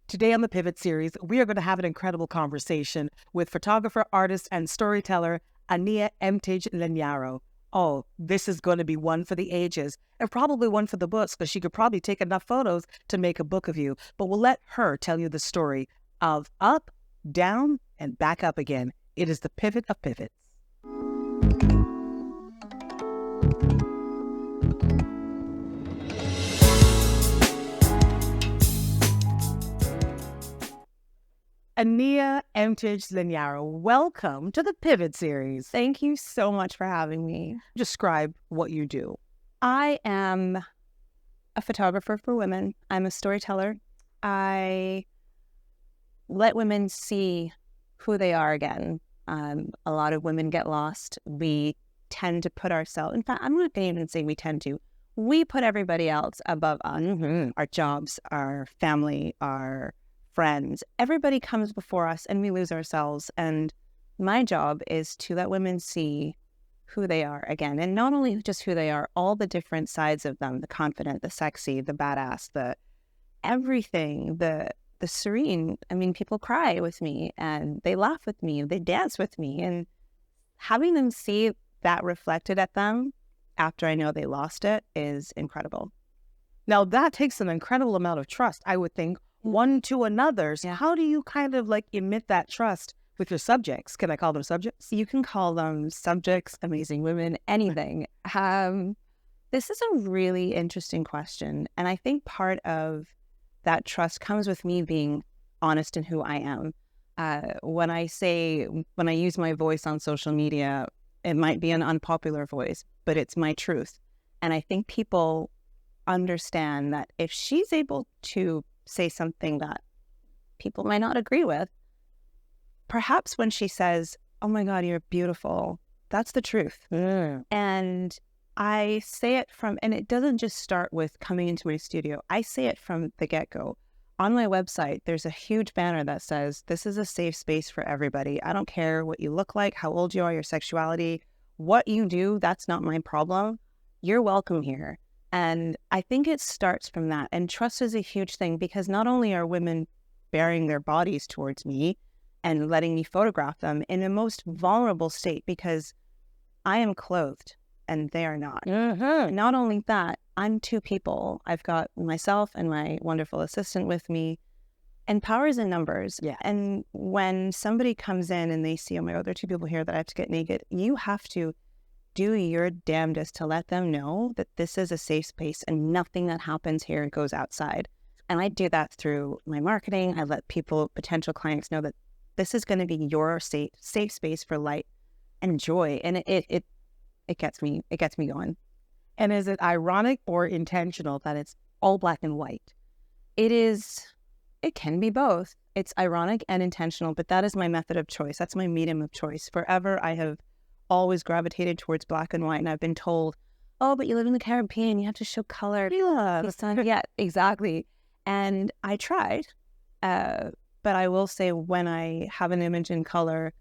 Today on the Pivot series, we are going to have an incredible conversation with photographer, artist, and storyteller Aniya Emtage Legnaro. Oh, this is going to be one for the ages and probably one for the books because she could probably take enough photos to make a book of you. But we'll let her tell you the story of up, down, and back up again. It is the pivot of pivots. Aniya Emtage Legnaro, welcome to the Pivot series. Thank you so much for having me. Describe what you do. I am a photographer for women. I'm a storyteller. I let women see who they are again. A lot of women get lost. We tend to put ourselves, in fact, I'm not going to even say we tend to. We put everybody else above us. Our jobs, our family, our friends. Everybody comes before us and we lose ourselves. And my job is to let women see who they are again. And not only just who they are, all the different sides of them, the confident, the sexy, the badass, the everything, the serene. I mean, people cry with me and they laugh with me, they dance with me. And having them see that reflected at them after I know they lost it is incredible. Now, that takes an incredible amount of trust, I would think, one to another. So how do you kind of like emit that trust with your subjects? Can I call them subjects? You can call them subjects, amazing women, anything. This is a really interesting question. And I think part of that trust comes with me being honest in who I am. When I use my voice on social media, it might be an unpopular voice, but it's my truth. And I think people understand that if she's able to say something that people might not agree with, perhaps when she says, "Oh my God, you're beautiful," that's the truth. And I say it and it doesn't just start with coming into my studio. I say it from the get-go. On my website, there's a huge banner that says, "This is a safe space for everybody. I don't care what you look like, how old you are, your sexuality, what you do, that's not my problem. You're welcome here." And I think it starts from that. And trust is a huge thing because not only are women bearing their bodies towards me and letting me photograph them in the most vulnerable state because I am clothed and they are not. Not only that, I'm two people. I've got myself and my wonderful assistant with me. And power is in numbers. Yeah. And when somebody comes in and they see, "Oh my God, there are two people here that I have to get naked," you have to do your damnedest to let them know that this is a safe space and nothing that happens here goes outside. And I do that through my marketing. I let potential clients know that this is going to be your safe space for light and joy. And it gets me going. And is it ironic or intentional that it's all black and white? It can be both. It's ironic and intentional, but that is my method of choice. That's my medium of choice. Forever, I have always gravitated towards black and white, and I've been told, "Oh, but you live in the Caribbean, you have to show color." Yeah, exactly. And I tried, but I will say when I have an image in color,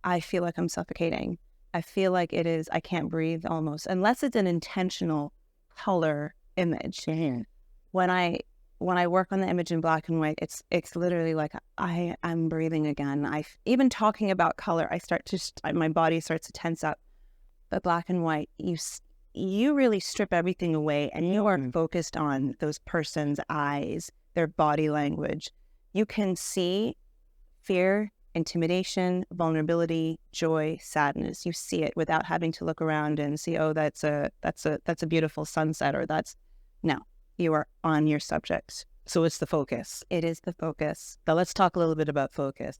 I feel like I'm suffocating. I feel like I can't breathe almost, unless it's an intentional color image. When I work on the image in black and white, it's literally like I'm breathing again. Even talking about color, my body starts to tense up. But black and white, you really strip everything away, and you are focused on those person's eyes, their body language. You can see fear, intimidation, vulnerability, joy, sadness. You see it without having to look around and see, "Oh, that's a beautiful sunset," or no. You are on your subjects. So it's the focus. It is the focus. Now let's talk a little bit about focus.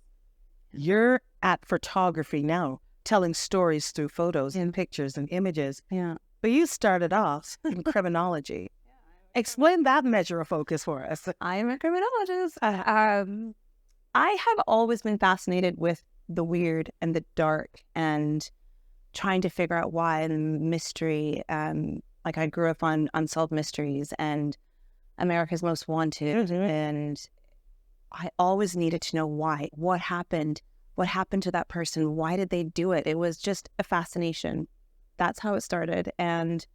You're at photography now, telling stories through photos and pictures and images. Yeah. But you started off in criminology. Explain that measure of focus for us. I am a criminologist. I have always been fascinated with the weird and the dark and trying to figure out why, and mystery. Like I grew up on Unsolved Mysteries and America's Most Wanted, and I always needed to know why. What happened? What happened to that person? Why did they do it? It was just a fascination. That's how it started. And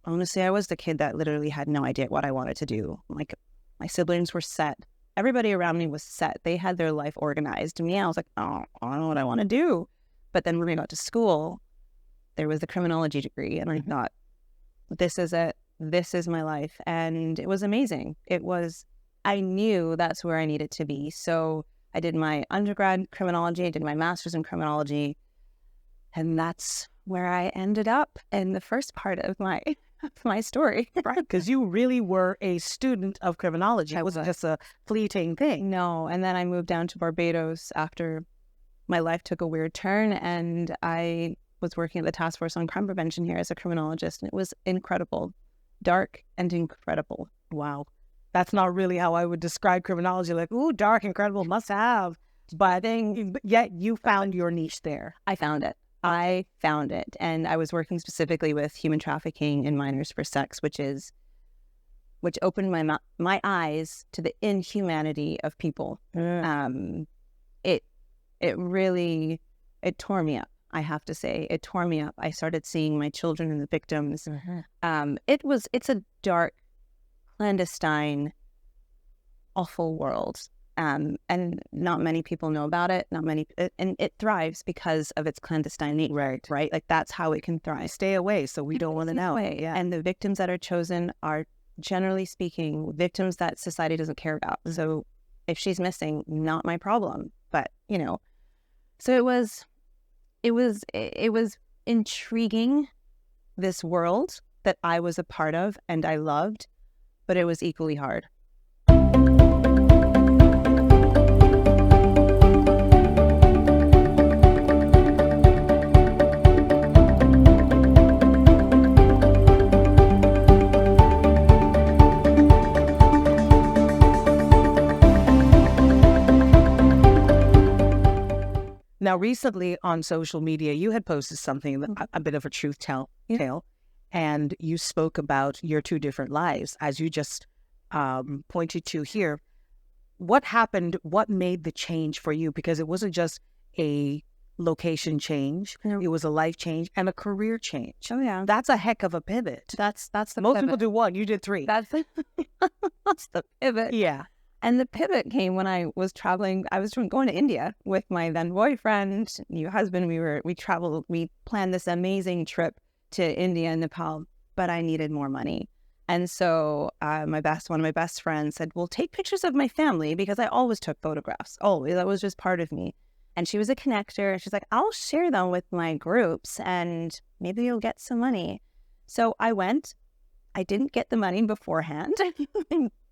honestly, I was the kid that literally had no idea what I wanted to do. Like, my siblings were set. everybody around me was set. They had their life organized. Me, I was like, oh, I don't know what I want to do. But then when I got to school, there was the criminology degree, and I thought, this is it. This is my life. And it was amazing. I knew that's where I needed to be. So I did my undergrad criminology, I did my master's in criminology, and that's where I ended up in the first part of my story. Right, because you really were a student of criminology. It wasn't just a fleeting thing. No, and then I moved down to Barbados after my life took a weird turn, and I was working at the Task Force on Crime Prevention here as a criminologist, and it was incredible, dark and incredible. Wow. That's not really how I would describe criminology, like, ooh, dark, incredible, must have. But yet you found your niche there. I found it. And I was working specifically with human trafficking in minors for sex, which opened my eyes to the inhumanity of people. It tore me up. I have to say, it tore me up. I started seeing my children and the victims. It's a dark, clandestine, awful world. And not many people know about it. And it thrives because of its clandestine nature, right? Like, that's how it can thrive. Stay away, so we don't want to know. Yeah. And the victims that are chosen are, generally speaking, victims that society doesn't care about. So if she's missing, not my problem. But, so it was intriguing, this world that I was a part of and I loved, but it was equally hard. Now, recently on social media, you had posted something, a bit of a truth tale, and you spoke about your two different lives, as you just pointed to here. What happened? What made the change for you? Because it wasn't just a location change; it was a life change and a career change. Oh yeah, that's a heck of a pivot. That's the most pivot. People do one. You did three. That's the pivot. Yeah. And the pivot came when I was traveling. I was going to India with my then boyfriend, new husband. We traveled. We planned this amazing trip to India and Nepal, but I needed more money. And so one of my best friends said, well, take pictures of my family, because I always took photographs. Always. That was just part of me. And she was a connector. She's like, I'll share them with my groups and maybe you'll get some money. So I went. I didn't get the money beforehand.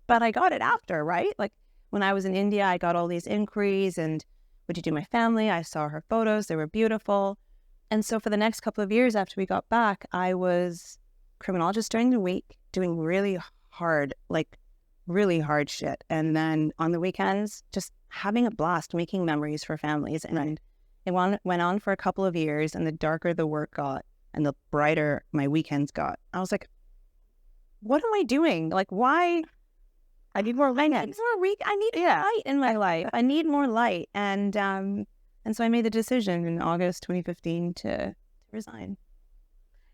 But I got it after, right? Like, when I was in India, I got all these inquiries and would you do my family? I saw her photos. They were beautiful. And so for the next couple of years after we got back, I was criminologist during the week, doing really hard shit. And then on the weekends, just having a blast, making memories for families. And it went on for a couple of years, and the darker the work got and the brighter my weekends got. I was like, what am I doing? Like, why? I need more light. I need light in my life. I need more light. And so I made the decision in August 2015 to resign.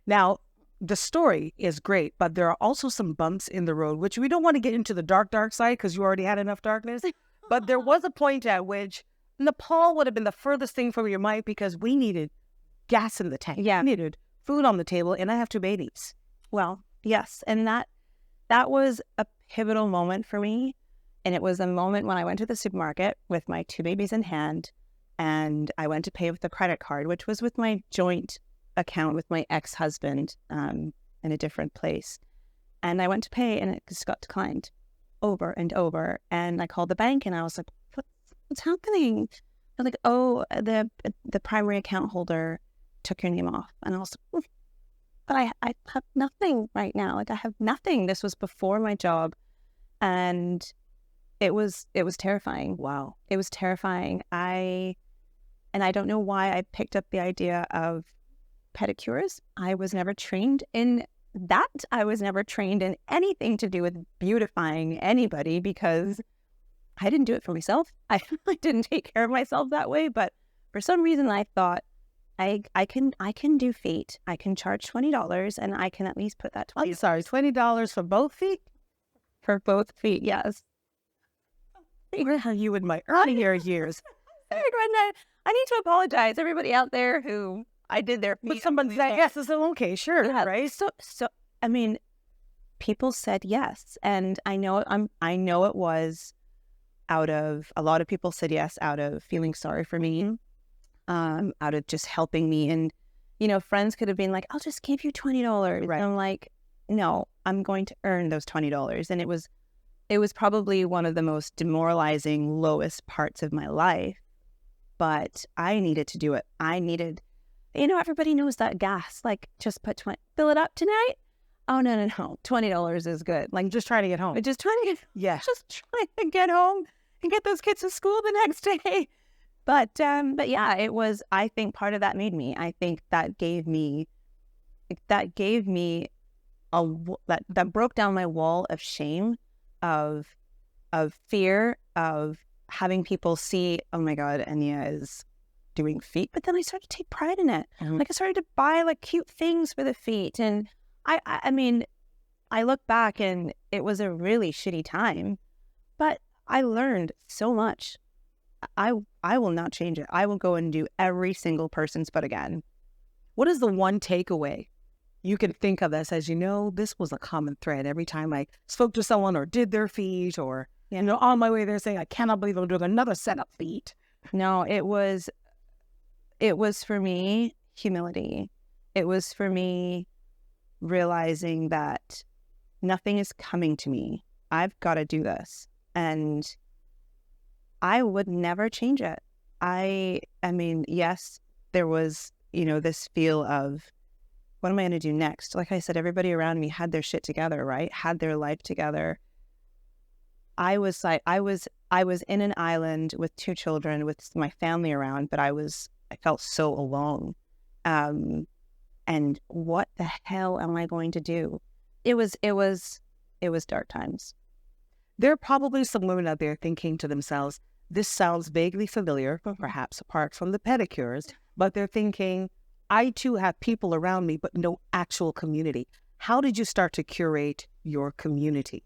Now, the story is great, but there are also some bumps in the road, which we don't want to get into the dark side because you already had enough darkness. But there was a point at which Nepal would have been the furthest thing from your mind, because we needed gas in the tank. Yeah. We needed food on the table, and I have two babies. Well, yes. And that was a pivotal moment for me. And it was a moment when I went to the supermarket with my two babies in hand, and I went to pay with a credit card, which was with my joint account with my ex-husband in a different place. And I went to pay, and it just got declined over and over. And I called the bank, and I was like, what's happening? They're like, oh, the primary account holder took your name off. And I was like, but I have nothing right now. Like, I have nothing. This was before my job. And it was terrifying. Wow. It was terrifying. I don't know why I picked up the idea of pedicures. I was never trained in that. I was never trained in anything to do with beautifying anybody, because I didn't do it for myself. I didn't take care of myself that way. But for some reason, I thought, I can do feet. I can charge $20, and I can at least put that $20 for both feet? For both feet, yes. You in my earlier years. I need to apologize, everybody out there who I did their feet. But someone said yes, it's okay, sure, Yeah, right? So I mean, people said yes, and I know it was out of, a lot of people said yes out of feeling sorry for me, out of just helping me. And friends could have been like, I'll just give you $20. Right. And I'm like, no, I'm going to earn those $20. And it was probably one of the most demoralizing, lowest parts of my life, but I needed to do it. I needed, everybody knows that gas, like, just fill it up tonight. Oh, no. $20 is good. Like, Just trying to get home. just trying to get, Yeah. just trying to get home and get those kids to school the next day. But yeah, it was, I think part of that made me. I think that gave me that broke down my wall of shame, of fear, of having people see, oh my God, Aniya is doing feet. But then I started to take pride in it. Like, I started to buy like cute things for the feet. And I mean, I look back and it was a really shitty time, but I learned so much. I will not change it. I will go and do every single person's foot again. What is the one takeaway you can think of that says, this was a common thread every time I spoke to someone or did their feet, or, on my way there saying, I cannot believe I'm doing another set of feet? No, it was for me, humility. It was for me realizing that nothing is coming to me. I've got to do this. And I would never change it. I mean, yes, there was, this feel of, what am I going to do next? Like I said, everybody around me had their shit together, right? Had their life together. I was in an island with 2 children with my family around, but I felt so alone. And what the hell am I going to do? It was dark times. There are probably some women out there thinking to themselves, this sounds vaguely familiar, perhaps apart from the pedicures, but they're thinking, I too have people around me, but no actual community. How did you start to curate your community?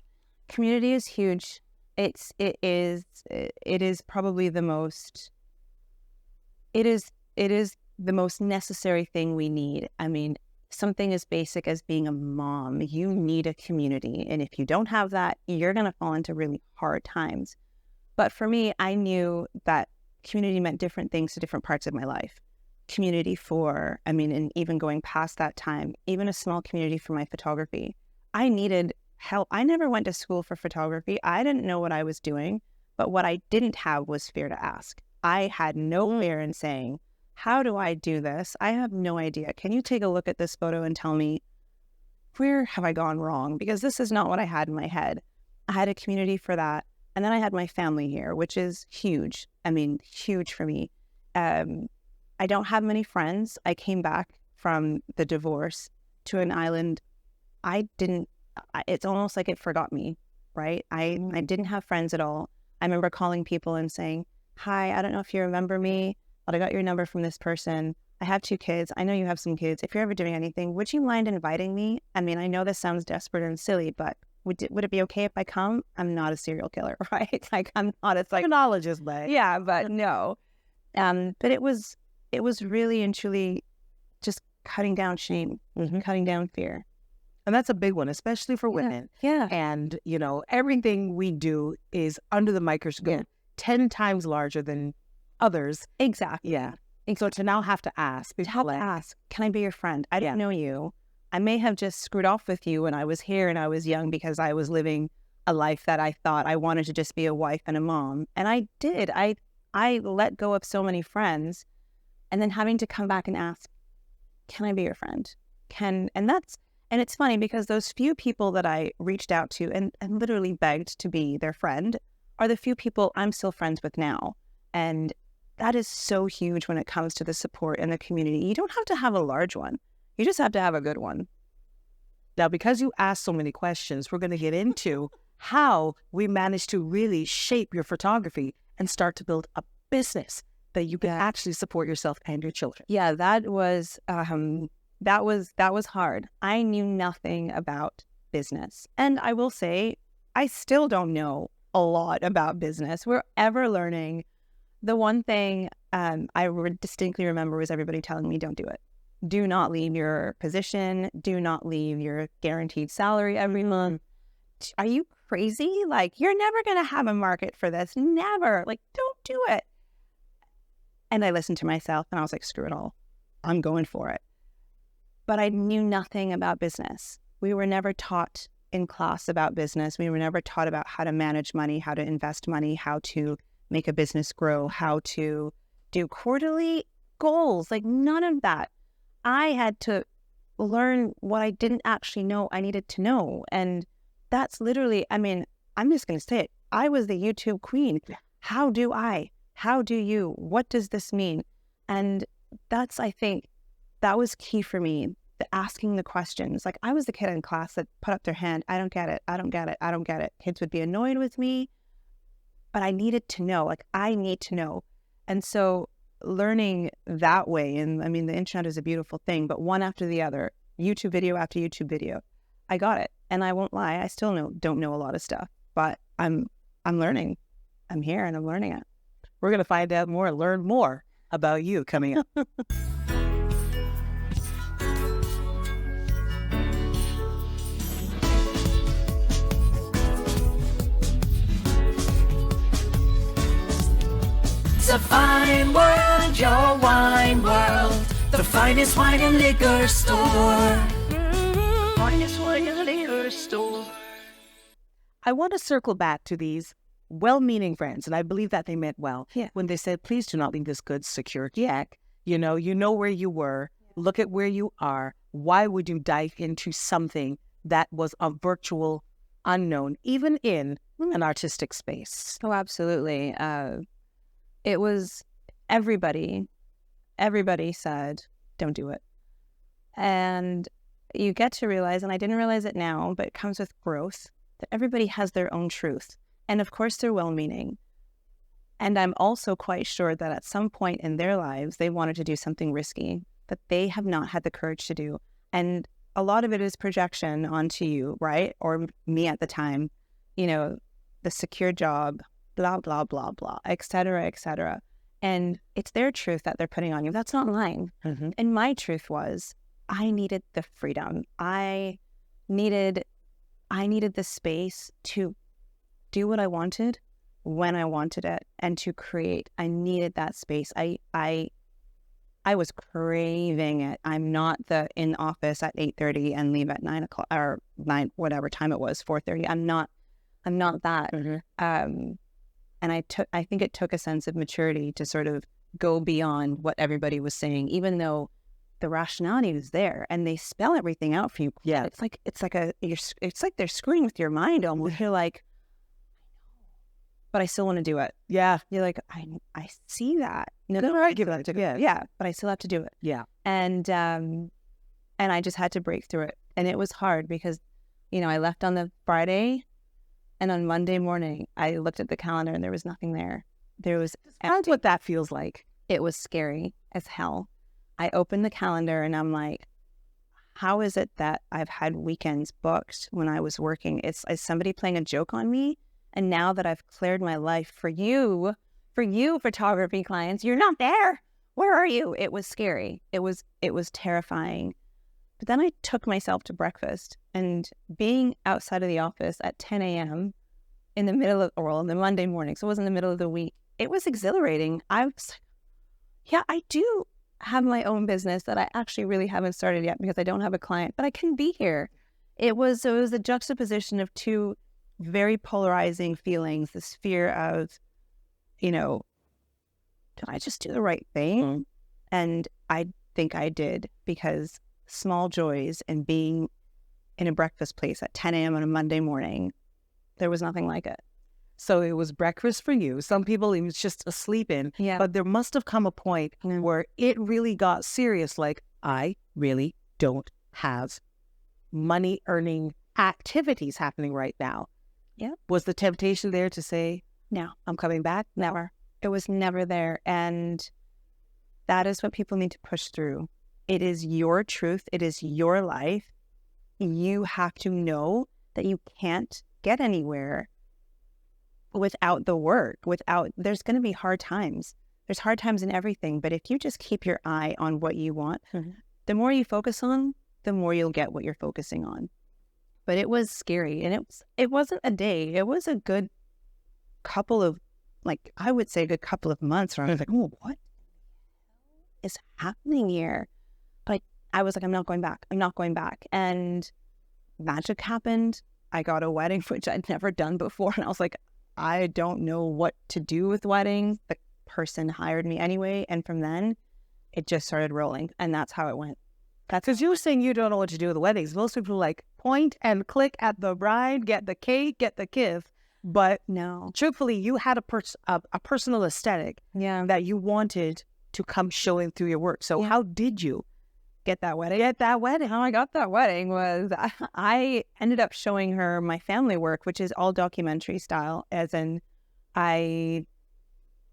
Community is huge. It is probably the most, it is the most necessary thing we need. I mean, something as basic as being a mom, you need a community. And if you don't have that, you're going to fall into really hard times. But for me, I knew that community meant different things to different parts of my life. Community and even going past that time, even a small community for my photography. I needed help. I never went to school for photography. I didn't know what I was doing, but what I didn't have was fear to ask. I had no fear in saying, how do I do this? I have no idea. Can you take a look at this photo and tell me, where have I gone wrong? Because this is not what I had in my head. I had a community for that. And then I had my family here, which is huge. I mean, huge for me. I don't have many friends. I came back from the divorce to an island. It's almost like it forgot me, right? I didn't have friends at all. I remember calling people and saying, hi, I don't know if you remember me, but I got your number from this person. I have 2 kids. I know you have some kids. If you're ever doing anything, would you mind inviting me? I mean, I know this sounds desperate and silly, but would it be okay if I come? I'm not a serial killer, right? Like, I'm not a psychologist, but yeah, but no. But it was really and truly just cutting down shame, cutting down fear. And that's a big one, especially for women. Yeah. And, everything we do is under the microscope, 10 times larger than others. Exactly. Yeah. So to now have to ask. Can I be your friend? I don't know you. I may have just screwed off with you when I was here and I was young because I was living a life that I thought I wanted to just be a wife and a mom. And I did. I let go of so many friends, and then having to come back and ask, can I be your friend? And it's funny because those few people that I reached out to and literally begged to be their friend are the few people I'm still friends with now. And that is so huge when it comes to the support and the community. You don't have to have a large one. You just have to have a good one. Now, because you asked so many questions, we're going to get into how we managed to really shape your photography and start to build a business that you can actually support yourself and your children. Yeah, that was hard. I knew nothing about business. And I will say, I still don't know a lot about business. We're ever learning. The one thing distinctly remember was everybody telling me, don't do it. Do not leave your position. Do not leave your guaranteed salary every month. Are you crazy? Like, you're never going to have a market for this. Never. Like, don't do it. And I listened to myself and I was like, screw it all. I'm going for it. But I knew nothing about business. We were never taught in class about business. We were never taught about how to manage money, how to invest money, how to make a business grow, how to do quarterly goals. Like, none of that. I had to learn what I didn't actually know I needed to know. And that's literally, I mean, I'm just going to say it. I was the YouTube queen. How do I? How do you? What does this mean? And that's, I think, that was key for me, asking the questions. Like, I was the kid in class that put up their hand. I don't get it. I don't get it. I don't get it. Kids would be annoyed with me, but I needed to know. Like, I need to know. And so learning that way, and I mean, the internet is a beautiful thing, but one after the other, YouTube video after YouTube video, I got it. And I won't lie, I still don't know a lot of stuff, but I'm learning. I'm here and I'm learning it. We're going to find out more, learn more about you coming up. It's a fine world, your wine world, the finest wine and liquor store. Finest wine and liquor store. I want to circle back to these well-meaning friends, and I believe that they meant well. Yeah. When they said, please do not leave this good secure check. You know where you were. Look at where you are. Why would you dive into something that was a virtual unknown, even in an artistic space? Oh, absolutely. It was everybody said, don't do it. And you get to realize, and I didn't realize it now, but it comes with growth, that everybody has their own truth. And of course, they're well-meaning. And I'm also quite sure that at some point in their lives, they wanted to do something risky that they have not had the courage to do. And a lot of it is projection onto you, right? Or me at the time, the secure job, blah, blah, blah, blah, et cetera, et cetera. And it's their truth that they're putting on you. That's not mine. Mm-hmm. And my truth was, I needed the freedom. I needed the space to do what I wanted when I wanted it and to create. I needed that space. I was craving it. I'm not the in office at 8:30 and leave at 9 o'clock or 9, whatever time it was, 4:30. I'm not that. Mm-hmm. And I think it took a sense of maturity to sort of go beyond what everybody was saying, even though the rationality was there and they spell everything out for you. Yeah. It's like they're screwing with your mind almost. You're like, but I still want to do it. Yeah. You're like, I see that. No, I give that to you. Yeah, but I still have to do it. Yeah. And I just had to break through it. And it was hard because, I left on the Friday and on Monday morning, I looked at the calendar and there was nothing there. There was That's what that feels like. It was scary as hell. I opened the calendar and I'm like, how is it that I've had weekends booked when I was working? Is somebody playing a joke on me? And now that I've cleared my life for you photography clients, you're not there. Where are you? It was scary. It was terrifying. But then I took myself to breakfast, and being outside of the office at 10 a.m. in the middle of, in the Monday morning, so it was in the middle of the week, it was exhilarating. I was like, yeah, I do have my own business that I actually really haven't started yet because I don't have a client, but I can be here. It was a juxtaposition of two very polarizing feelings, this fear of, did I just do the right thing? Mm-hmm. And I think I did, because small joys and being in a breakfast place at 10 a.m. on a Monday morning, there was nothing like it. So it was breakfast for you. Some people, it was just a sleep in. Yeah. But there must have come a point where it really got serious. Like, I really don't have money earning activities happening right now. Yeah. Was the temptation there to say, no, I'm coming back? Never. It was never there. And that is what people need to push through. It is your truth. It is your life. You have to know that you can't get anywhere without the work, there's going to be hard times. There's hard times in everything. But if you just keep your eye on what you want, the more you focus on, the more you'll get what you're focusing on. But it was scary. And it wasn't a day. It was a good couple of, I would say a good couple of months where I was like, oh, what is happening here? But I was like, I'm not going back. I'm not going back. And magic happened. I got a wedding, which I'd never done before. And I was like, I don't know what to do with weddings. The person hired me anyway. And from then, it just started rolling. And that's how it went. That's because you were saying you don't know what to do with weddings. Most people like point and click at the bride, get the cake, get the gift. But no, truthfully, you had a personal aesthetic that you wanted to come showing through your work. So how did you get that wedding? How I got that wedding was I ended up showing her my family work, which is all documentary style, as in I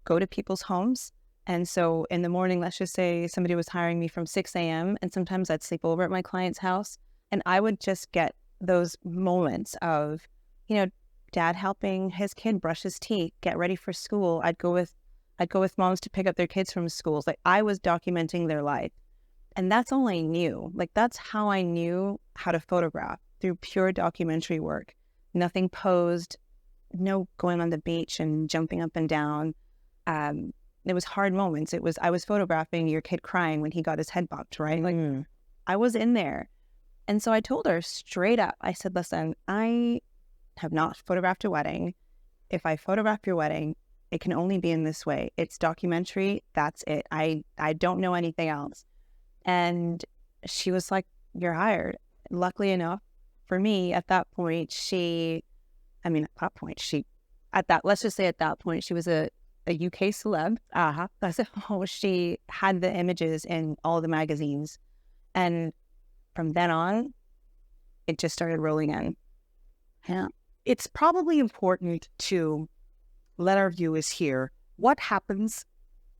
go to people's homes. And so in the morning, let's just say somebody was hiring me from 6 a.m. and sometimes I'd sleep over at my client's house. And I would just get those moments of, dad helping his kid brush his teeth, get ready for school. I'd go with moms to pick up their kids from schools. I was documenting their life. And that's all I knew. That's how I knew how to photograph, through pure documentary work. Nothing posed, no going on the beach and jumping up and down. It was hard moments. I was photographing your kid crying when he got his head bopped, right? I was in there. And so I told her straight up, I said, listen, I have not photographed a wedding. If I photograph your wedding, it can only be in this way. It's documentary. That's it. I don't know anything else. And she was like, you're hired. Luckily enough for me, at that point, let's just say at that point, she was a UK celeb. So she had the images in all the magazines. And from then on, it just started rolling in. Yeah. It's probably important to let our viewers hear what happens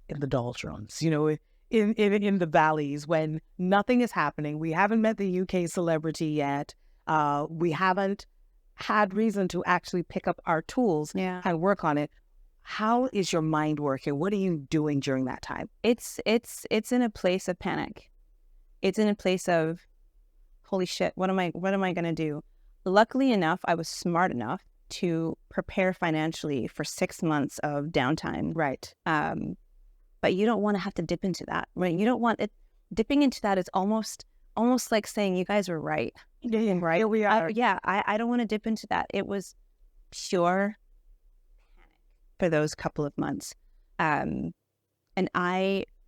in the doldrums, in the valleys when nothing is happening. We haven't met the UK celebrity yet. We haven't had reason to actually pick up our tools and work on it. How is your mind working? What are you doing during that time? It's in a place of panic. It's in a place of, holy shit, what am I going to do? Luckily enough, I was smart enough to prepare financially for 6 months of downtime. Right. But you don't want to have to dip into that, right? You don't want it. Dipping into that is almost like saying you guys were right. Yeah, right. Here we are. I don't want to dip into that. It was pure panic for those couple of months. And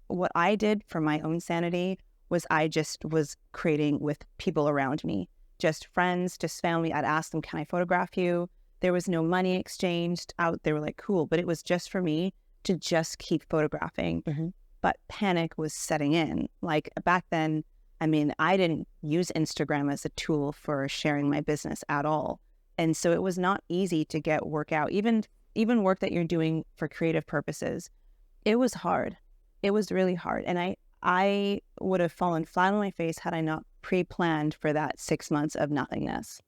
what I did for my own sanity was I just was creating with people around me, just friends, just family. I'd ask them, can I photograph you? There was no money exchanged out. They were like, cool. But it was just for me to just keep photographing. But panic was setting in. Back then, I didn't use Instagram as a tool for sharing my business at all. And so it was not easy to get work out, even work that you're doing for creative purposes. It was hard. It was really hard. And I would have fallen flat on my face had I not pre-planned for that 6 months of nothingness.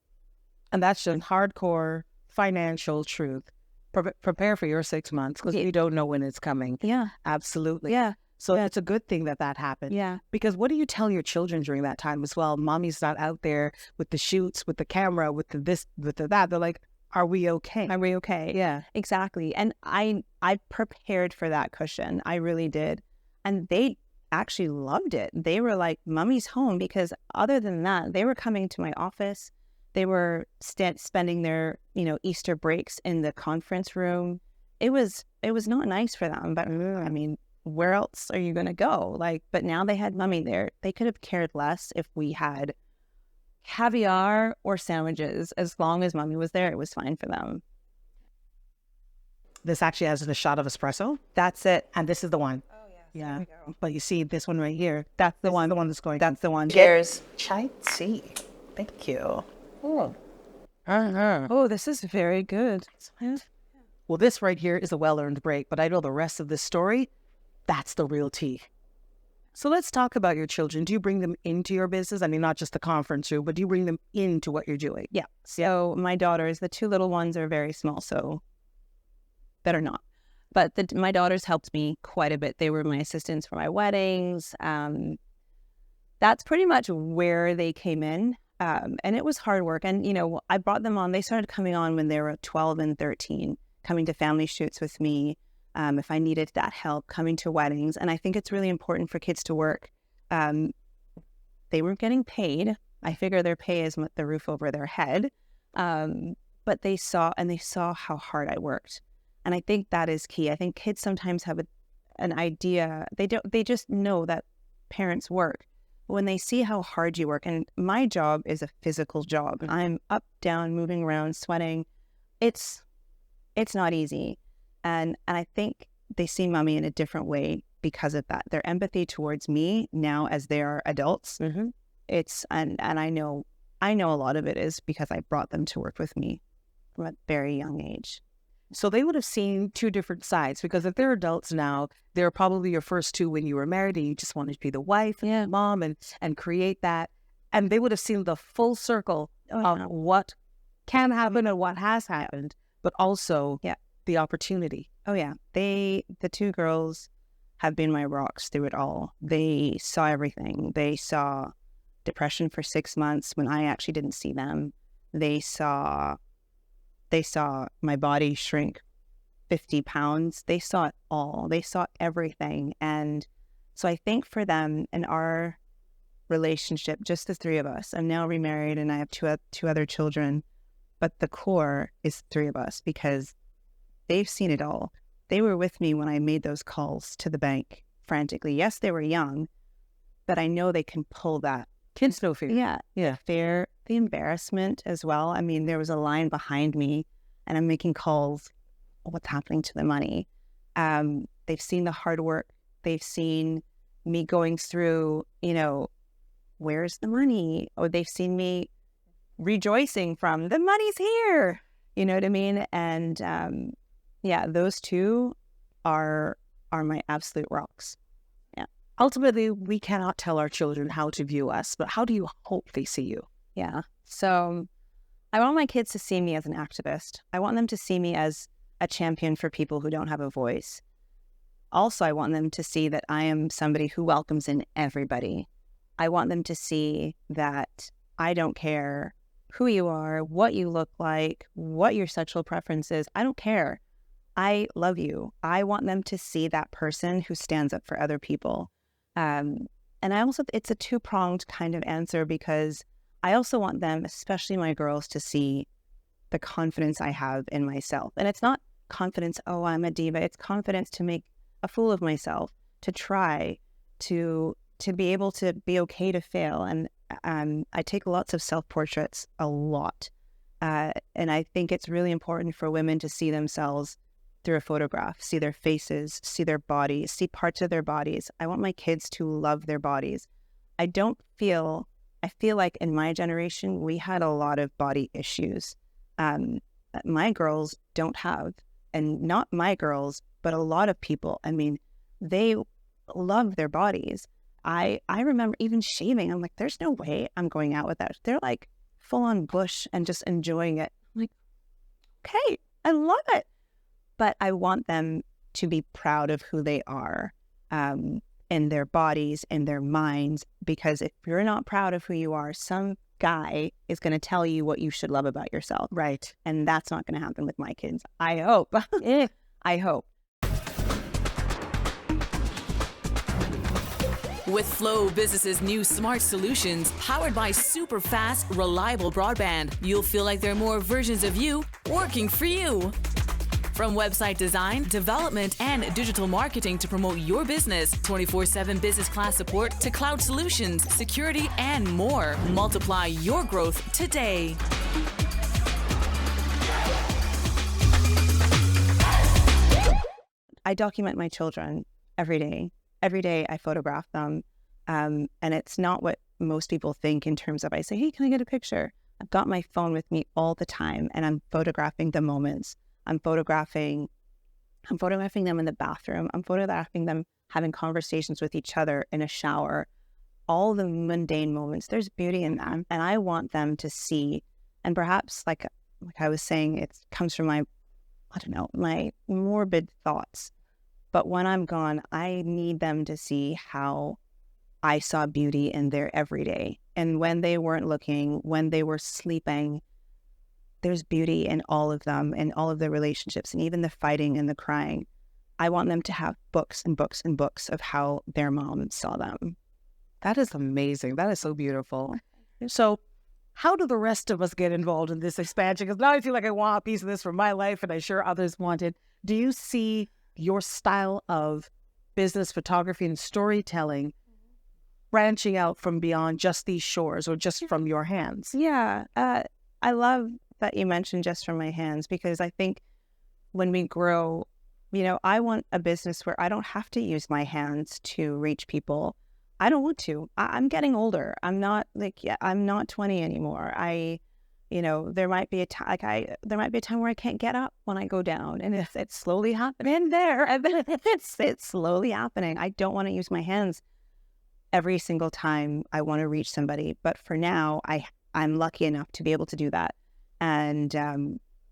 And that's just hardcore financial truth. Prepare for your 6 months because you don't know when it's coming. Yeah. Absolutely. Yeah. So it's a good thing that happened. Yeah. Because what do you tell your children during that time as well? Mommy's not out there with the shoots, with the camera, with the this, with the that. They're like, are we okay? Are we okay? Yeah. Exactly. And I prepared for that cushion. I really did. And they actually loved it. They were like, Mommy's home, because other than that, they were coming to my office. They were spending their, Easter breaks in the conference room. It was not nice for them, but where else are you going to go? But now they had Mommy there. They could have cared less if we had caviar or sandwiches. As long as Mommy was there, it was fine for them. This actually has a shot of espresso. That's it. And this is the one. Oh, yeah. Yeah. There we go. But you see this one right here. That's the one. The one that's going. That's the one. Cheers. Chai tea. Thank you. Oh. Oh, this is very good. Well, this right here is a well-earned break, but I know the rest of this story, that's the real tea. So let's talk about your children. Do you bring them into your business? Not just the conference room, but do you bring them into what you're doing? Yeah. So my daughters, the two little ones are very small. So better not. But my daughters helped me quite a bit. They were my assistants for my weddings. That's pretty much where they came in. And it was hard work. And, I brought them on. They started coming on when they were 12 and 13, coming to family shoots with me. If I needed that help, coming to weddings. And I think it's really important for kids to work. They weren't getting paid. I figure their pay is the roof over their head. But they saw how hard I worked. And I think that is key. I think kids sometimes have an idea. They just know that parents work. But when they see how hard you work, and my job is a physical job. I'm up, down, moving around, sweating. It's not easy. And I think they see mommy in a different way because of that. Their empathy towards me now as they are adults. Mm-hmm. And I know a lot of it is because I brought them to work with me from a very young age. So they would have seen two different sides, because if they're adults now, they're probably your first two when you were married and you just wanted to be the wife and mom and create that. And they would have seen the full circle of what can happen and what has happened, but also the opportunity. Oh yeah. The two girls have been my rocks through it all. They saw everything. They saw depression for 6 months when I actually didn't see them. They saw my body shrink 50 pounds. They saw it all. They saw everything. And so I think for them and our relationship, just the three of us, I'm now remarried and I have two other children, but the core is three of us because they've seen it all. They were with me when I made those calls to the bank frantically. Yes, they were young, but I know they can pull that. Kids know fear. Yeah. Fear, the embarrassment as well. I mean, there was a line behind me and I'm making calls. What's happening to the money? They've seen the hard work. They've seen me going through, where's the money? Or they've seen me rejoicing from the money's here. You know what I mean? And those two are my absolute rocks. Ultimately, we cannot tell our children how to view us, but how do you hope they see you? Yeah. So I want my kids to see me as an activist. I want them to see me as a champion for people who don't have a voice. Also, I want them to see that I am somebody who welcomes in everybody. I want them to see that I don't care who you are, what you look like, what your sexual preference is. I don't care. I love you. I want them to see that person who stands up for other people. And I also, it's a two-pronged kind of answer because I also want them, especially my girls, to see the confidence I have in myself. And it's not confidence, oh, I'm a diva. It's confidence to make a fool of myself, to try, to be able to be okay to fail. And I take lots of self-portraits, a lot. And I think it's really important for women to see themselves through a photograph, see their faces, see their bodies, see parts of their bodies. I want my kids to love their bodies. I feel like in my generation, we had a lot of body issues. My girls don't have, and not my girls, but a lot of people. I mean, they love their bodies. I remember even shaving. I'm like, there's no way I'm going out with that. They're like full on bush and just enjoying it. I'm like, okay, I love it. But I want them to be proud of who they are, in their bodies, in their minds, because if you're not proud of who you are, some guy is going to tell you what you should love about yourself. Right. And that's not going to happen with my kids. I hope. I hope. With Flow Business's new smart solutions, powered by super fast, reliable broadband, you'll feel like there are more versions of you working for you. From website design, development, and digital marketing to promote your business, 24/7 business class support to cloud solutions, security, and more. Multiply your growth today. I document my children every day. Every day I photograph them. And it's not what most people think in terms of, I say, hey, can I get a picture? I've got my phone with me all the time and I'm photographing the moments. I'm photographing them in the bathroom. I'm photographing them having conversations with each other in a shower. All the mundane moments, there's beauty in them. And I want them to see, and perhaps like I was saying, it comes from my I don't know, my morbid thoughts. But when I'm gone, I need them to see how I saw beauty in their everyday. And when they weren't looking, when they were sleeping, there's beauty in all of them, in all of their relationships, and even the fighting and the crying. I want them to have books and books and books of how their mom saw them. That is amazing. That is so beautiful. So how do the rest of us get involved in this expansion? Because now I feel like I want a piece of this for my life, and I'm sure others want it. Do you see your style of business photography and storytelling branching out from beyond just these shores or just from your hands? Yeah. I love that you mentioned just from my hands, because I think when we grow, I want a business where I don't have to use my hands to reach people. I don't want to. I'm getting older. I'm not I'm not 20 anymore. There might be a time where I can't get up when I go down, and it's slowly happening there. It's slowly happening. I don't want to use my hands every single time I want to reach somebody. But for now, I'm lucky enough to be able to do that. And,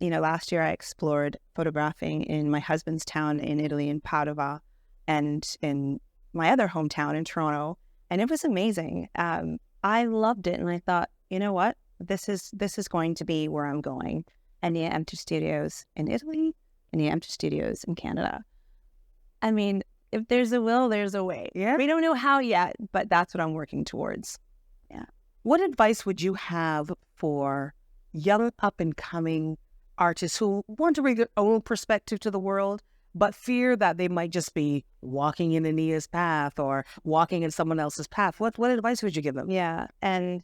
last year I explored photographing in my husband's town in Italy, in Padova, and in my other hometown in Toronto. And it was amazing. I loved it. And I thought, you know what? This is going to be where I'm going. Aniya Emtage Studios in Italy, Aniya Emtage Studios in Canada. I mean, if there's a will, there's a way. Yeah. We don't know how yet, but that's what I'm working towards. Yeah. What advice would you have for young up-and-coming artists who want to bring their own perspective to the world, but fear that they might just be walking in Aniya's path or walking in someone else's path? What advice would you give them? Yeah. And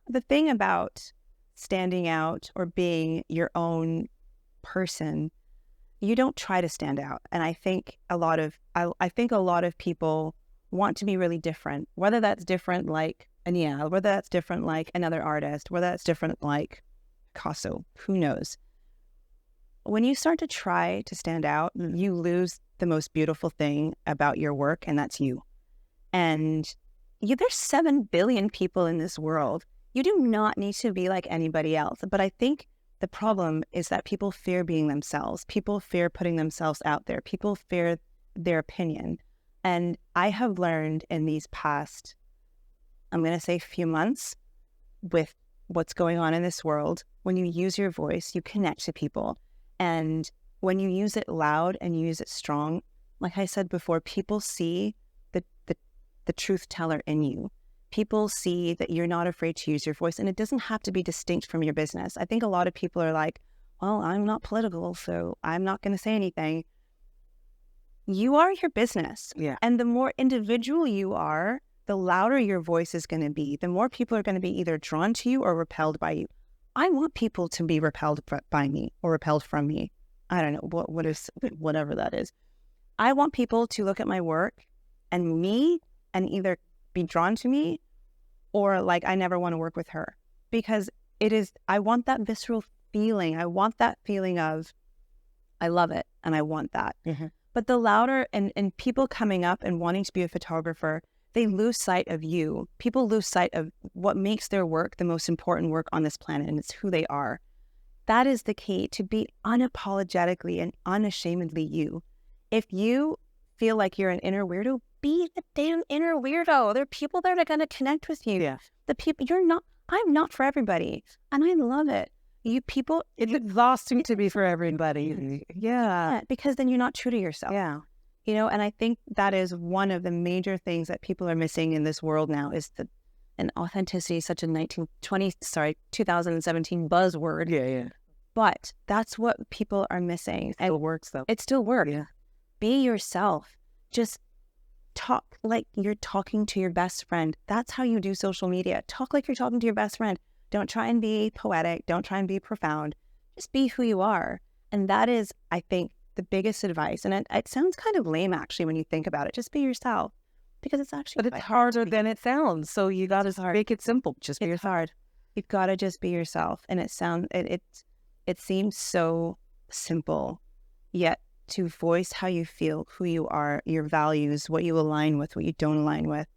the thing about standing out or being your own person, you don't try to stand out. And I think a lot of people want to be really different, whether that's different like Aniya, whether that's different like another artist, whether that's different like Picasso, who knows? When you start to try to stand out, you lose the most beautiful thing about your work, and that's you. And there's 7 billion people in this world. You do not need to be like anybody else. But I think the problem is that people fear being themselves. People fear putting themselves out there. People fear their opinion. And I have learned in these past, I'm going to say few months, with what's going on in this world, when you use your voice, you connect to people. And when you use it loud and you use it strong, like I said before, people see the truth teller in you. People see that you're not afraid to use your voice, and it doesn't have to be distinct from your business. I think a lot of people are like, well, I'm not political, so I'm not going to say anything. You are your business. Yeah. And the more individual you are, the louder your voice is going to be. The more people are going to be either drawn to you or repelled by you. I want people to be repelled by me or repelled from me. I don't know whatever that is. I want people to look at my work and either be drawn to me or like I never want to work with her, because I want that visceral feeling. I want that feeling of I love it and I want that. Mm-hmm. But the louder and people coming up and wanting to be a photographer, they lose sight of you. People lose sight of what makes their work the most important work on this planet, and it's who they are. That is the key, to be unapologetically and unashamedly you. If you feel like you're an inner weirdo, be the damn inner weirdo. There are people that are going to connect with you. Yeah. I'm not for everybody. And I love it. It's exhausting to be for everybody. Yeah. Because then you're not true to yourself. Yeah. And I think that is one of the major things that people are missing in this world now, is and authenticity is such a 2017 buzzword. Yeah. But that's what people are missing. It still works though. It still works. Yeah. Be yourself. Just talk like you're talking to your best friend. That's how you do social media. Talk like you're talking to your best friend. Don't try and be poetic. Don't try and be profound. Just be who you are. And that is, I think, the biggest advice. And it sounds kind of lame, actually, when you think about it. Just be yourself. Because it's actually But it's harder than it sounds. So you got to make it simple. Just be It's yourself. hard. You've got to just be yourself. And it seems so simple, yet to voice how you feel, who you are, your values, what you align with, what you don't align with,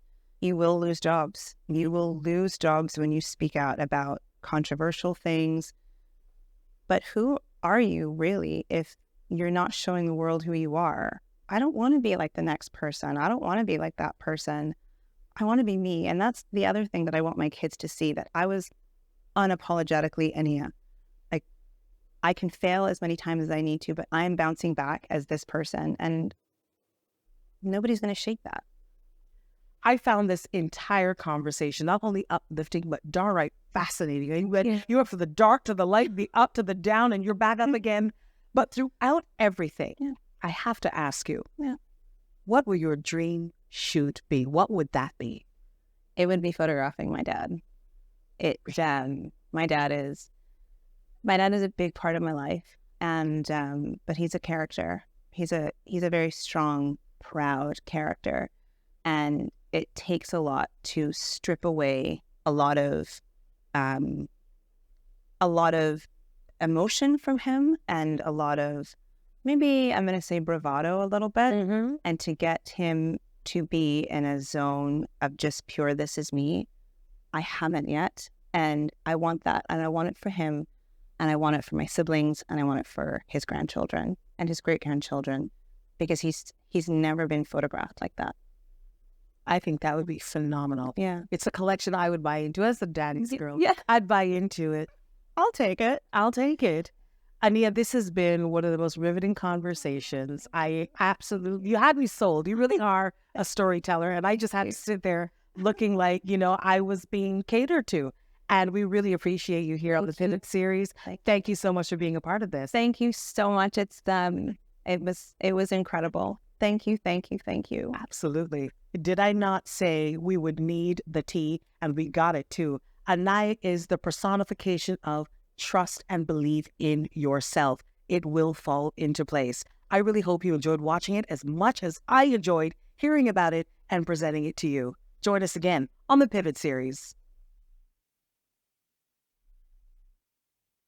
you will lose jobs. You will lose jobs when you speak out about controversial things. But who are you really if you're not showing the world who you are? I don't want to be like the next person. I don't want to be like that person. I want to be me. And that's the other thing that I want my kids to see, that I was unapologetically Aniya. Like, I can fail as many times as I need to, but I'm bouncing back as this person, and nobody's going to shake that. I found this entire conversation not only uplifting, but downright fascinating. You went from the dark to the light, the up to the down, and you're back up again. But throughout everything, I have to ask you, what would your dream shoot be? What would that be? It would be photographing my dad. My dad is a big part of my life, and but he's a character. He's a very strong, proud character, and it takes a lot to strip away a lot of emotion from him, and a lot of, maybe I'm going to say bravado a little bit, and to get him to be in a zone of just pure, this is me. I haven't yet. And I want that. And I want it for him. And I want it for my siblings. And I want it for his grandchildren and his great-grandchildren, because he's never been photographed like that. I think that would be phenomenal. Yeah. It's a collection I would buy into as a daddy's girl. Yeah. I'd buy into it. I'll take it. Aniya, this has been one of the most riveting conversations. You had me sold. You really are a storyteller. And I just had to sit there looking like, I was being catered to. And we really appreciate you here on the Pivot series. Thank you so much for being a part of this. Thank you so much. It was incredible. Thank you. Absolutely. Did I not say we would need the tea? And we got it too. Aniya is the personification of trust and believe in yourself. It will fall into place. I really hope you enjoyed watching it as much as I enjoyed hearing about it and presenting it to you. Join us again on the Pivot series.